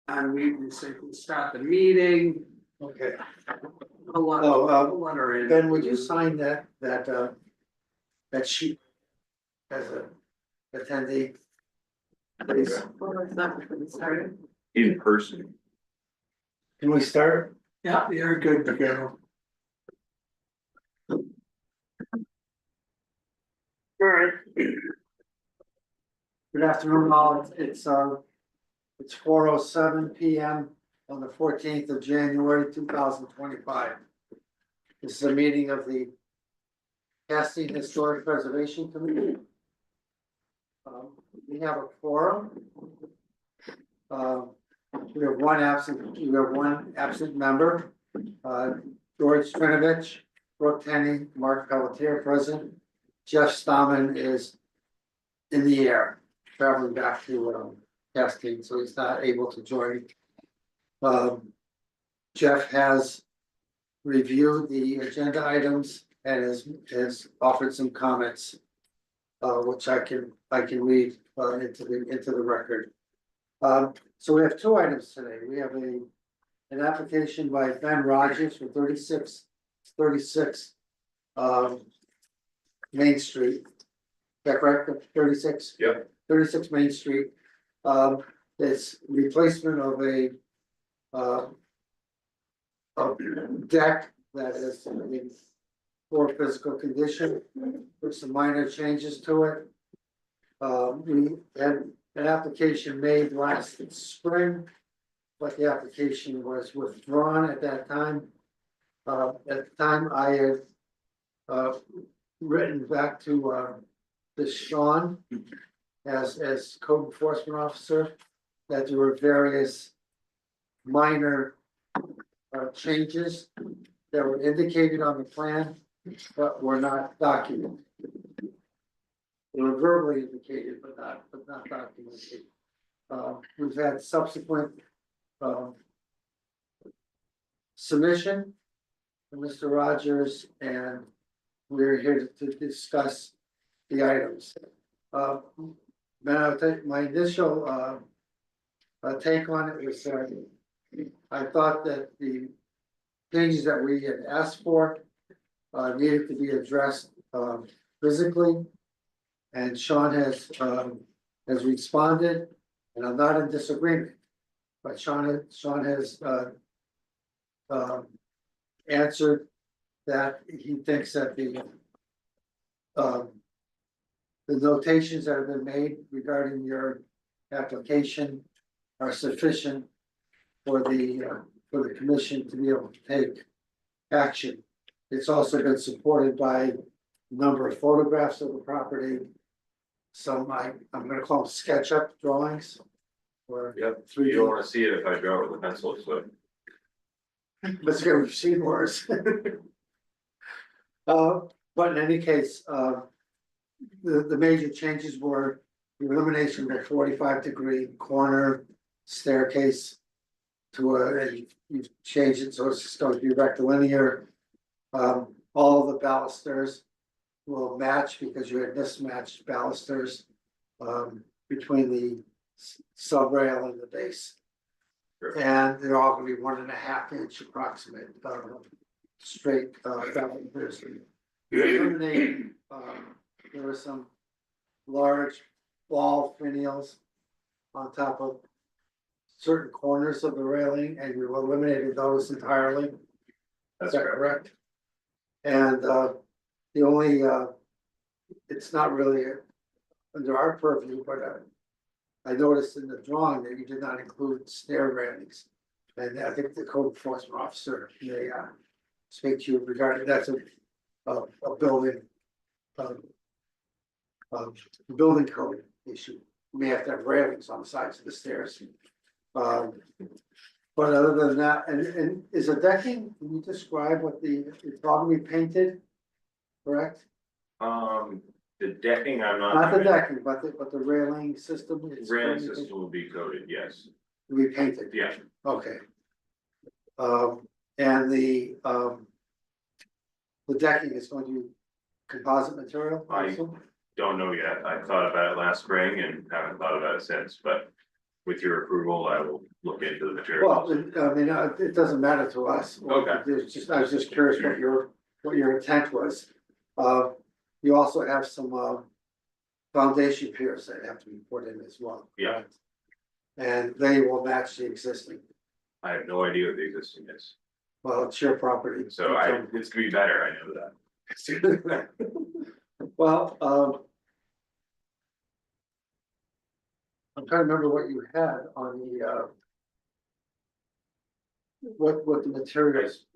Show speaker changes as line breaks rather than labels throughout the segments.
And we say we start the meeting,
Okay,
a lot,
Oh,
a letter in.
Ben, would you sign that sheet as a attendee? Please,
Well, it's not before we started.
In person.
can we start?
Yeah, you're good to go.
Alright. Good afternoon, all. It's 4:07 PM on the 14th of January, 2025. This is a meeting of the Castine Historic Preservation Committee. We have a quorum. We have one absent member, George Trinovich, Brooke Tenny, Mark Pelletier present. Jeff Stammen is in the air, traveling back to Castine, so he's not able to join. Jeff has reviewed the agenda items and has offered some comments, which I can read into the record. So we have two items today. We have an application by Ben Rogers for 36 Main Street. Is that correct? 36?
Yep.
36 Main Street. It's replacement of a deck that is in poor physical condition, with some minor changes to it. We had an application made last spring, but the application was withdrawn at that time. At the time, I had written back to Sean as code enforcement officer that there were various minor changes that were indicated on the plan but were not documented. They were verbally indicated, but not documented. We've had subsequent submission from Mr. Rogers, and we're here to discuss the items. Ben, I'll take my initial take on it was I thought that the changes that we had asked for needed to be addressed physically. And Sean has responded, and I'm not in disagreement, but Sean has answered that he thinks that the notations that have been made regarding your application are sufficient for the commission to be able to take action. It's also been supported by a number of photographs of the property. Some I'm gonna call them SketchUp drawings. Or
Yep,
3D.
you don't wanna see it if I draw it with a pencil, so.
Let's go, we've seen worse. But in any case, the major changes were the elimination of a 45-degree corner staircase to and you've changed it so it's just going to be rectilinear. All the balusters will match because you had mismatched balusters between the subrail and the base.
Sure.
And they're all gonna be 1.5 inch approximate straight balusters. Eliminating, there were some large ball finials on top of certain corners of the railing, and we eliminated those entirely.
That's
Is that
correct.
correct? And the only, it's not really under our purview, but I noticed in the drawing that you did not include stair railings. And I think the code enforcement officer may speak to you regarding that's a building code issue. We may have to have railings on the sides of the stairs. But other than that, and is the decking, can you describe what it's probably painted, correct?
The decking, I'm not.
Not the decking, but the railing system. It's
Railing
painted?
system will be coated, yes.
We painted.
Yeah.
Okay. And the decking is going to be composite material also?
Don't know yet. I thought about it last spring and haven't thought about it since, but with your approval, I will look into the
Well,
materials.
I mean, it doesn't matter to us.
Okay.
It's just, I was just curious what your intent was. You also have some, foundation piers that have to be put in as well.
Yeah.
correct? And they will match the existing,
I have no idea what the existing is,
well, it's your property.
so it's gonna be better, I know that.
Well, I'm trying to remember what you had on the, what the materials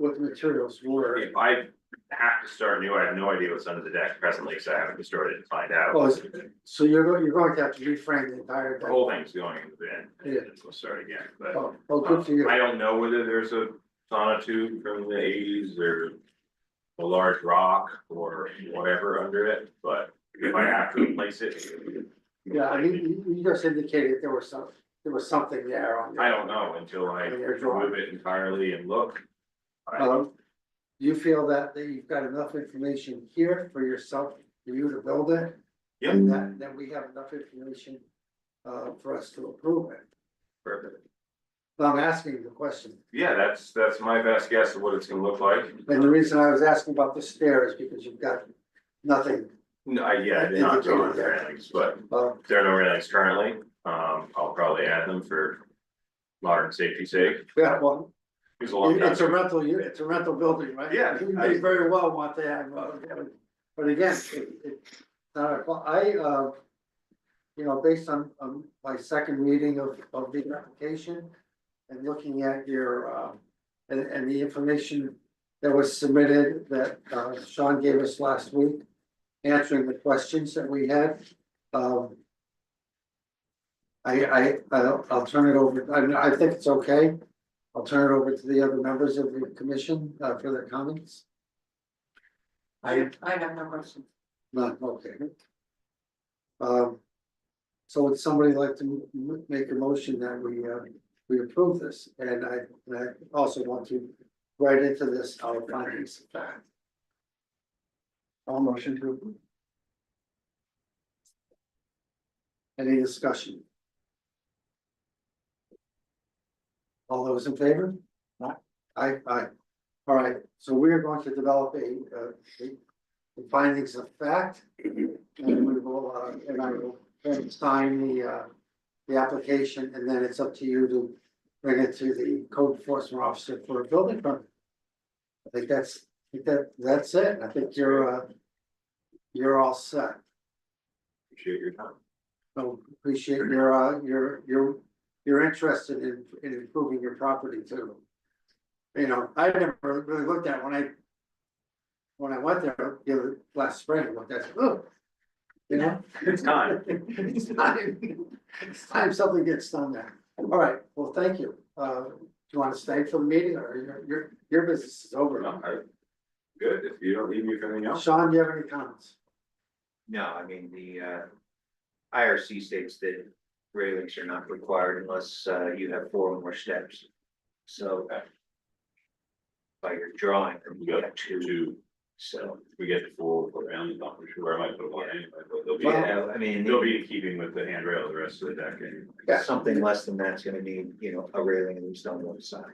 were.
If I have to start new, I have no idea what's under the deck presently, because I haven't started to find out.
Oh, so you're going to have to reframe the entire
The
deck.
whole thing's going in the bin,
Yeah.
and we'll start again, but.
Oh, good for you.
I don't know whether there's a sonotube from the eighties or a large rock or whatever under it, but if I have to replace it.
Yeah, I mean, you just indicated there was something there on.
I don't know until I remove it entirely and look.
Do you feel that you've got enough information here for yourself, for you to build it?
Yep.
And that we have enough information, for us to approve it?
Perfect.
I'm asking the question,
Yeah, that's my best guess of what it's gonna look like.
and the reason I was asking about the stairs, because you've got nothing,
No, I did not draw on railings, but there are no railings currently. I'll probably add them for modern safety sake.
yeah, well,
It was a long time.
it's a rental unit, it's a rental building, right?
Yeah.
You may very well want to have, but again, it's not, you know, based on my second reading of the application. And looking at your, and the information that was submitted that, Sean gave us last week. Answering the questions that we had, I'll turn it over, I think it's okay. I'll turn it over to the other members of the commission, for their comments.
I have no question.
None, okay. So would somebody like to make a motion that we approve this, and I also want to write into this our findings of fact. All motion to approve. Any discussion? All those in favor? Aye. All right, so we are going to develop the findings of fact. And we will, and I will then sign the application, and then it's up to you to bring it to the code enforcement officer for a building permit. I think that's it. I think you're all set.
Appreciate your time.
So appreciate you're interested in improving your property too. You know, I never really looked at it when I went there, last spring, I looked at it, oh. You know?
It's time.
It's time something gets done there. All right, well, thank you. Do you want to stay for the meeting, or your business is over?
No, good, if you don't need me for anything else.
Sean, do you have any comments?
No, I mean, the IRC states that railings are not required unless you have 4 or more steps. So by your drawing, you have two, so.
We get the full round, not for sure, I might put one anyway, but they'll be,
Well,
I mean,
they'll be in keeping with the handrail the rest of the deck. And
Yeah.
something less than that's gonna need, you know, a railing at least on one side.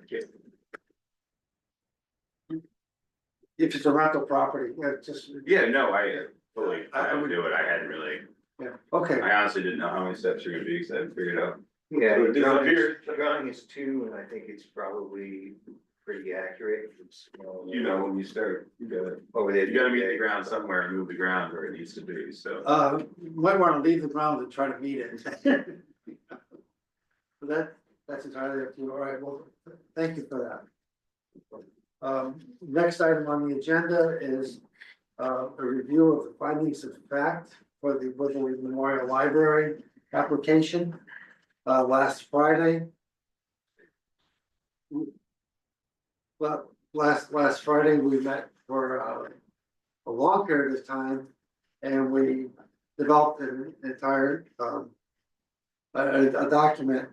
If it's a rental property, just,
Yeah, no, I fully,
I
I
would-
would do it, I hadn't really,
yeah, okay.
I honestly didn't know how many steps you're gonna be, because I hadn't figured out.
Yeah,
So it
the drawing is 2, and I think it's probably pretty accurate. It's,
You know, when you start,
over there.
you gotta meet the ground somewhere and move the ground where it needs to be, so.
You might want to leave the ground and try to meet it. But that's entirely up to you. All right, well, thank you for that. Next item on the agenda is a review of the findings of fact for the Woodley Memorial Library application. Last Friday. Well, last Friday, we met for a long period of time, and we developed an entire a document.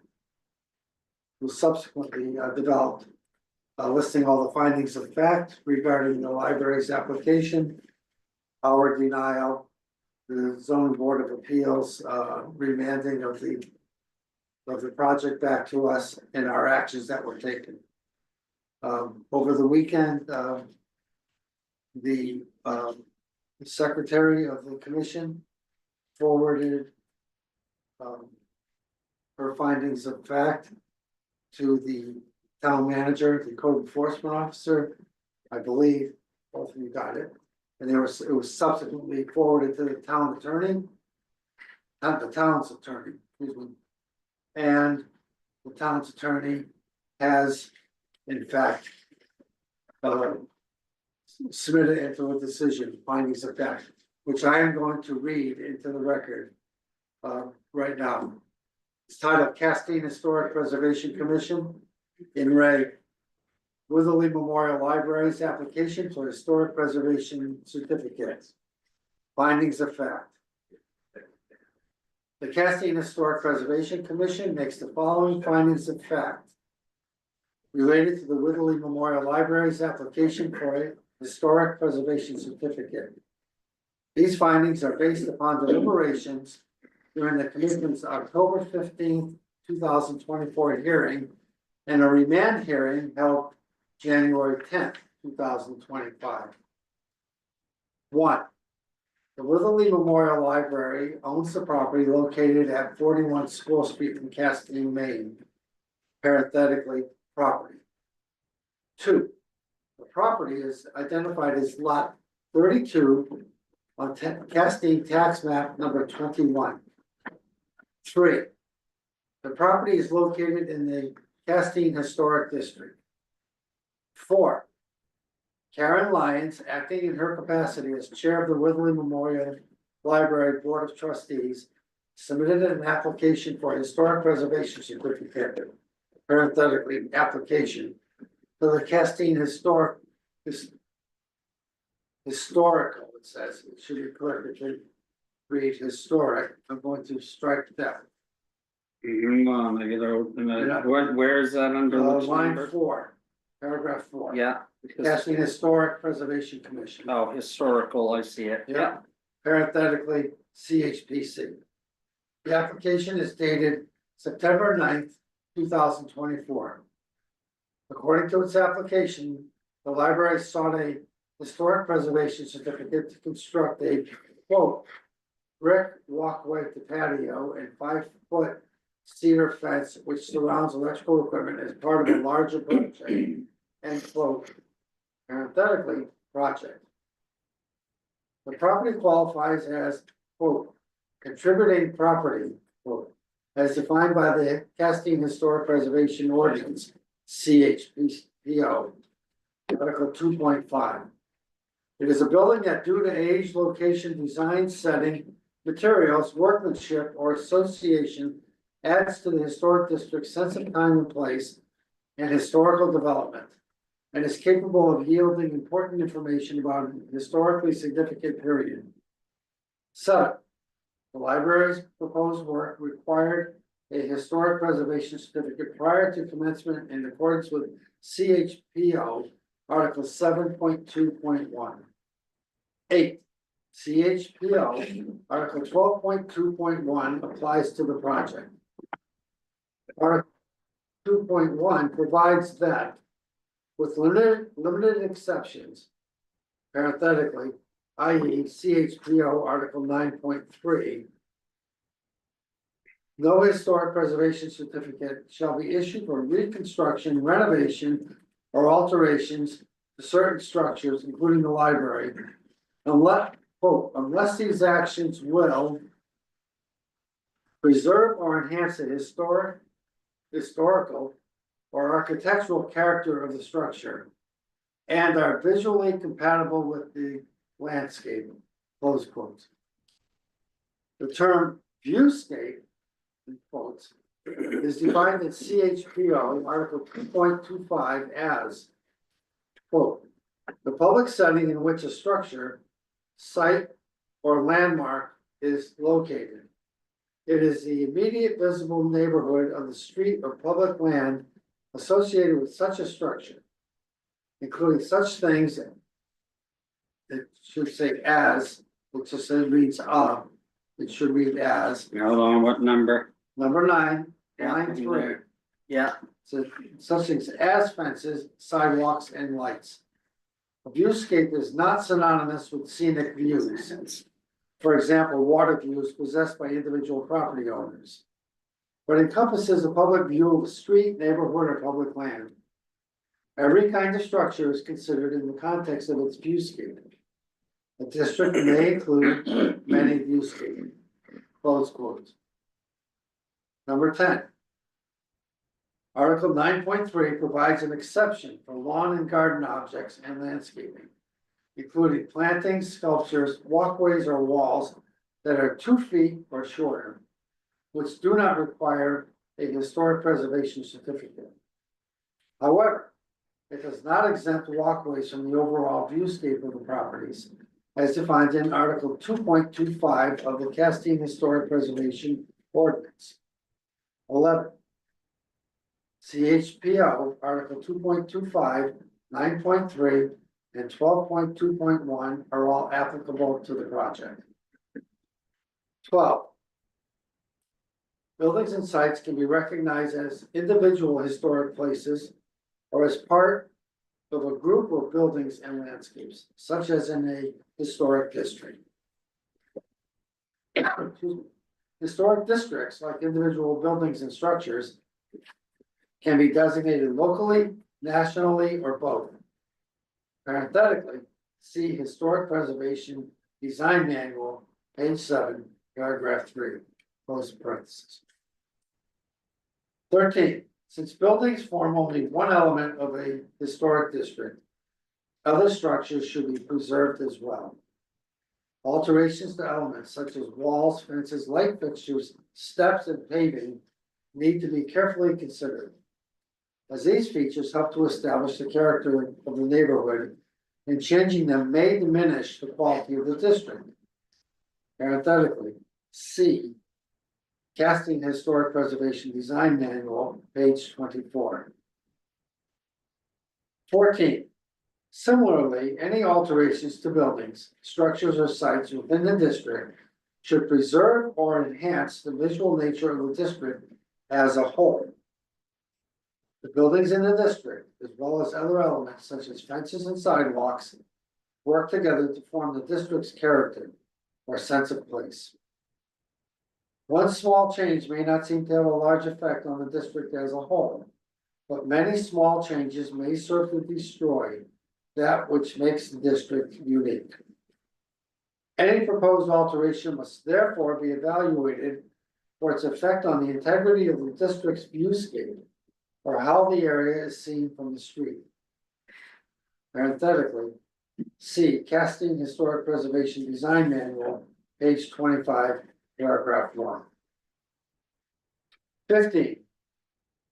Was subsequently developed, listing all the findings of fact regarding the library's application, our denial, the zoning board of appeals remanding of the of the project back to us and our actions that were taken. Over the weekend, the secretary of the commission forwarded her findings of fact to the town manager, the code enforcement officer. I believe both of you got it. And it was subsequently forwarded to the town attorney. Not the town's attorney, excuse me. And the town's attorney has, in fact, submitted into a decision, findings of fact, which I am going to read into the record right now. It's titled Castine Historic Preservation Commission in Re. Witherley Memorial Library's application for historic preservation certificates. Findings of fact. The Castine Historic Preservation Commission makes the following findings of fact related to the Witherley Memorial Library's application for a historic preservation certificate. These findings are based upon deliberations during the commission's October 15th, 2024 hearing and a remand hearing held January 10th, 2025. 1. The Witherley Memorial Library owns the property located at 41 School Street in Castine, Maine. Parenthetically, property. 2. The property is identified as lot 32 on Castine tax map number 21. 3. The property is located in the Castine Historic District. 4. Karen Lyons, acting in her capacity as chair of the Witherley Memorial Library Board of Trustees, submitted an application for a historic preservation certificate, parenthetically, application, to the Castine historical, it says, it should be correct, it should read historic. I'm going to strike that.
Hang on, I get where is that under which
Line
number?
4, paragraph 4.
Yeah. because-
Castine Historic Preservation Commission.
Oh, historical, I see it, yeah.
Parenthetically, CHPC. The application is dated September 9th, 2024. According to its application, the library sought a historic preservation certificate to construct a, quote, brick walkway to patio and 5-foot cedar fence which surrounds electrical equipment as part of a larger project, end quote, parenthetically, project. The property qualifies as, quote, contributing property, quote, as defined by the Castine Historic Preservation Ordinance, CHPO, Article 2.5. It is a building that, due to age, location, design, setting, materials, workmanship, or association, adds to the historic district's sense of time and place and historical development, and is capable of yielding important information about a historically significant period. 7. The library's proposed work required a historic preservation certificate prior to commencement in accordance with CHPO Article 7.2.1. 8. CHPO Article 12.2.1 applies to the project. Article 2.1 provides that, with limited exceptions, parenthetically, i.e. CHPO Article 9.3, no historic preservation certificate shall be issued for reconstruction, renovation, or alterations to certain structures, including the library, unless, quote, unless these actions will preserve or enhance the historical or architectural character of the structure and are visually compatible with the landscape, close quotes. The term viewscape, in quotes, is defined in CHPO Article 2.25 as, quote, the public setting in which a structure, site, or landmark is located. It is the immediate visible neighborhood of the street or public land associated with such a structure, including such things, it should say as, which just reads it should read as.
Hold on, what number?
Number 9, line three.
Yeah,
So such things as fences, sidewalks, and lights. A viewscape is not synonymous with scenic views. For example, water views possessed by individual property owners. But encompasses a public view of a street, neighborhood, or public land. Every kind of structure is considered in the context of its viewscape. A district may include many viewscapes. Close quotes. Number 10. Article 9.3 provides an exception for lawn and garden objects and landscaping, including plantings, sculptures, walkways, or walls that are 2 feet or shorter, which do not require a historic preservation certificate. However, it does not exempt walkways from the overall viewscape of the properties, as defined in Article 2.25 of the Castine Historic Preservation Ordinance. 11. CHPO, Article 2.25, 9.3, and 12.2.1 are all applicable to the project. 12. Buildings and sites can be recognized as individual historic places or as part of a group of buildings and landscapes, such as in a historic district. Excuse me. Historic districts, like individual buildings and structures, can be designated locally, nationally, or both. Parenthetically, see Historic Preservation Design Manual, page 7, paragraph 3, close parentheses. 13. Since buildings form only one element of a historic district, other structures should be preserved as well. Alterations to elements such as walls, fences, light fixtures, steps, and paving need to be carefully considered, as these features help to establish the character of the neighborhood, and changing them may diminish the quality of the district. Parenthetically, see Castine Historic Preservation Design Manual, page 24. 14. Similarly, any alterations to buildings, structures, or sites within the district should preserve or enhance the visual nature of the district as a whole. The buildings in the district, as well as other elements such as fences and sidewalks, work together to form the district's character or sense of place. One small change may not seem to have a large effect on the district as a whole, but many small changes may serve to destroy that which makes the district unique. Any proposed alteration must therefore be evaluated for its effect on the integrity of the district's viewscape or how the area is seen from the street. Parenthetically, see Castine Historic Preservation Design Manual, page 25, paragraph 1. 15.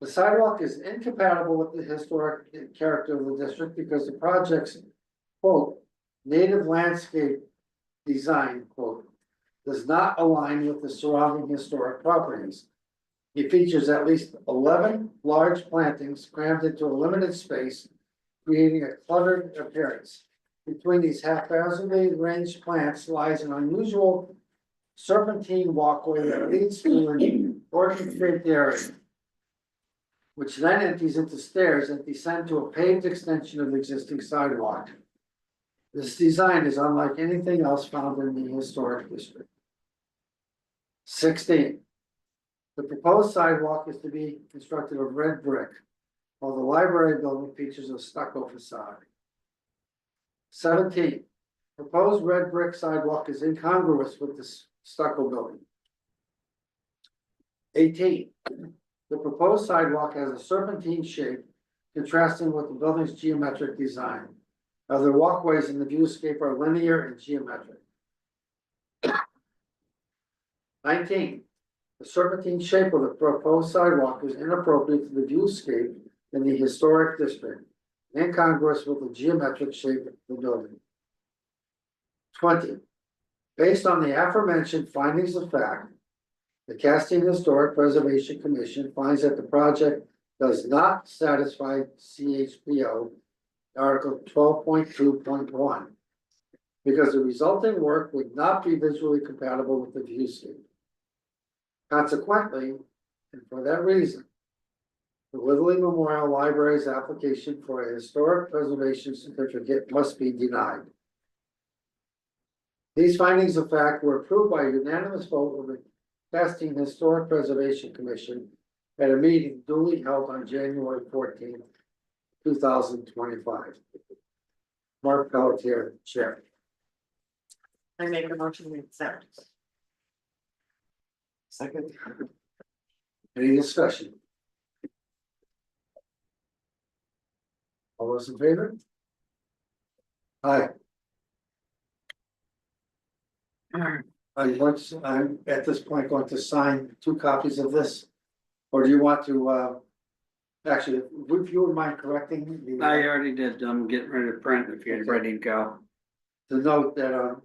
The sidewalk is incompatible with the historic character of the district because the project's, quote, native landscape design, quote, does not align with the surrounding historic properties. It features at least 11 large plantings crammed into a limited space, creating a cluttered appearance. Between these haphazardly arranged plants lies an unusual serpentine walkway that leads to an orchid-shaped area, which then empties into stairs that descend to a paved extension of the existing sidewalk. This design is unlike anything else found in the historic district. 16. The proposed sidewalk is to be constructed of red brick, while the library building features a stucco facade. 17. Proposed red brick sidewalk is incongruous with the stucco building. 18. The proposed sidewalk has a serpentine shape, contrasting with the building's geometric design. Other walkways in the viewscape are linear and geometric. 19. The serpentine shape of the proposed sidewalk is inappropriate to the viewscape in the historic district, incongruous with the geometric shape of the building. 20. Based on the aforementioned findings of fact, the Castine Historic Preservation Commission finds that the project does not satisfy CHPO Article 12.2.1 because the resulting work would not be visually compatible with the viewscape. Consequently, And for that reason, the Whitley Memorial Library's application for a historic preservation certificate must be denied. These findings of fact were approved by unanimous vote of the Castine Historic Preservation Commission at a meeting duly held on January 14th, 2025. Mark Pelletier, Chair.
I make a motion to accept.
Second. Any discussion? All those in favor? Aye. I'm at this point going to sign 2 copies of this. Or do you want to, actually, would you mind correcting the?
I already did, I'm getting ready to print if you're ready to go.
To note that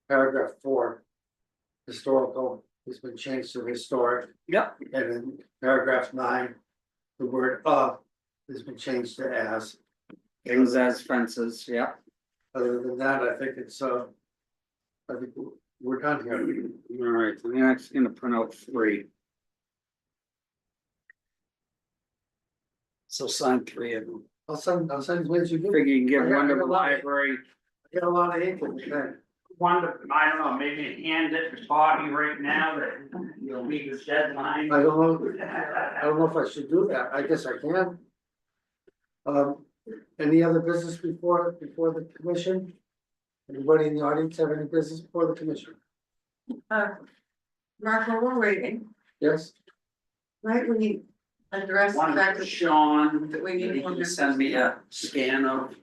paragraph 4, historical has been changed to historic,
Yep.
and in paragraph 9, the word has been changed to as.
Things as fences, yep.
Other than that, I think it's I think we're done here.
All right, I'm actually gonna print out 3. So sign 3 of them.
I'll send ways you do.
Figure you can give one to the
I
library.
get a lot of ink in the pen.
One to, I don't know, maybe hand it to Bobby right now that you'll meet his deadline.
I don't know if I should do that. I guess I can. Any other business before the commission? Anybody in the audience have any business before the commission?
Mark, while we're waiting,
Yes?
right, we address the
One
fact
to
that
Sean,
that we need
he
one
can
to-
send me a scan of.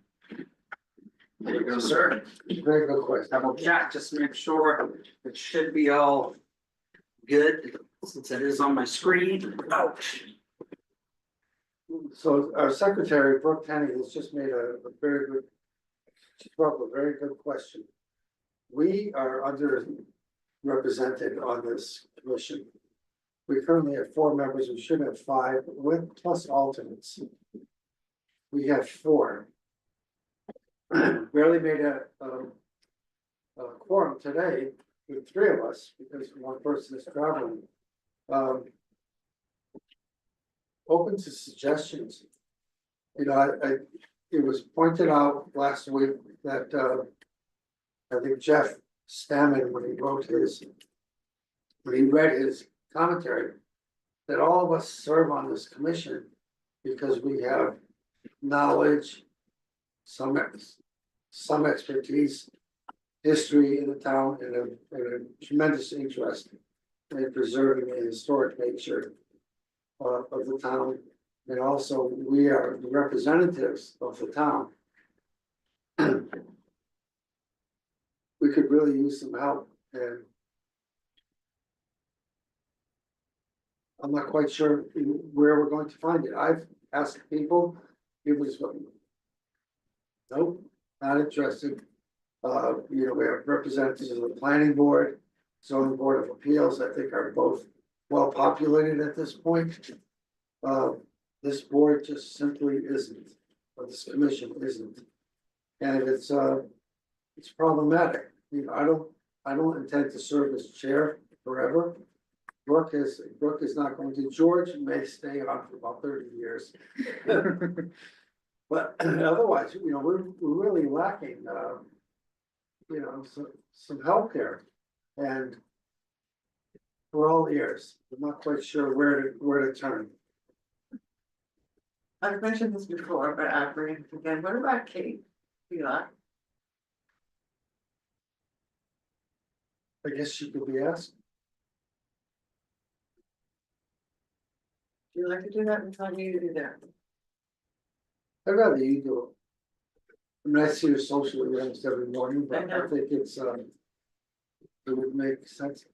There you go, sir.
Very good question.
Double check, just make sure it should be all good, since it is on my screen. Ouch.
So our secretary, Brooke Tenny, has just made a very good, she brought up a very good question. We are underrepresented on this commission. We currently have 4 members, we should have 5, with plus alternates. We have 4. Barely made a quorum today with 3 of us, because 1 person is traveling. Open to suggestions. You know, it was pointed out last week that I think Jeff Stammen, when he read his commentary, that all of us serve on this commission because we have knowledge, some expertise, history in the town, and a tremendous interest in preserving the historic nature of the town, and also we are the representatives of the town. We could really use some help, and I'm not quite sure where we're going to find it. I've asked people, it was, nope, not interested. You know, we have representatives of the planning board, zoning board of appeals, I think are both well populated at this point. This board just simply isn't, or this commission isn't. And it's problematic. You know, I don't intend to serve as chair forever. Brooke is not going to. George may stay on for about 30 years. But otherwise, you know, we're really lacking, you know, some help here. And we're all ears. I'm not quite sure where to turn.
I've mentioned this before, but I'll bring it again. What about Kate? You know,
I guess she could be asked.
do you like to do that? And tell me to do that.
I'd rather you do it. I mean, I see her socially almost every morning,
I
but
know.
I think it would make sense.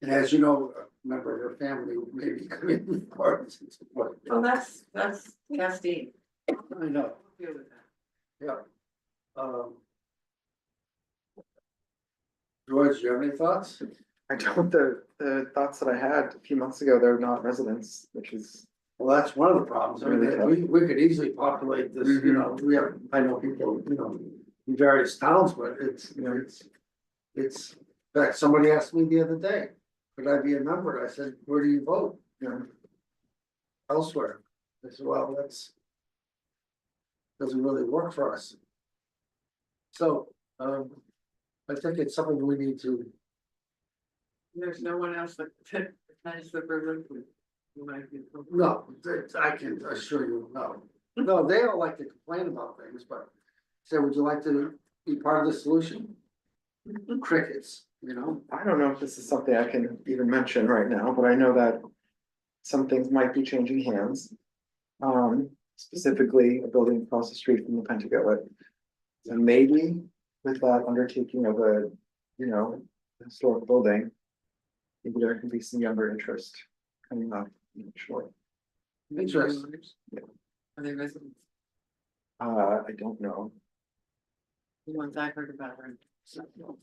And as you know, a member of her family may be coming in part of this.
Oh, that's Castine.
I know,
Deal with that.
yeah. George, do you have any thoughts?
I don't, the thoughts that I had a few months ago, they're not residents, which is,
Well, that's one of the problems. I mean, we could easily populate this, you know, I know people, you know, in various towns, but it's, you know, it's, in fact, somebody asked me the other day, could I be a member? I said, where do you vote? You know, elsewhere. I said, well, that's doesn't really work for us. So, I think it's something we need to,
There's no one else that has the privilege. You might be.
no, I can assure you, no. No, they all like to complain about things, but say, would you like to be part of the solution? Crickets, you know?
I don't know if this is something I can even mention right now, but I know that some things might be changing hands. Specifically a building across the street from the Pentagon. And maybe with that undertaking of a, you know, historic building, maybe there can be some younger interest coming up eventually.
Interesting.
Are they residents?
I don't know.
The ones I heard about are.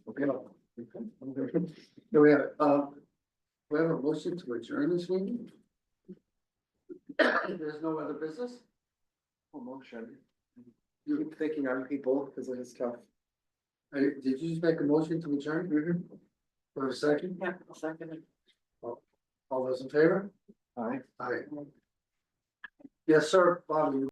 Okay. Do we have a motion to adjourn this meeting? There's no other business?
Emotion. You keep thinking on people because it is tough.
Did you just make a motion to adjourn? For a second?
Yeah, I'll second it.
All those in favor?
Aye.
Aye. Yes, sir, Bobby.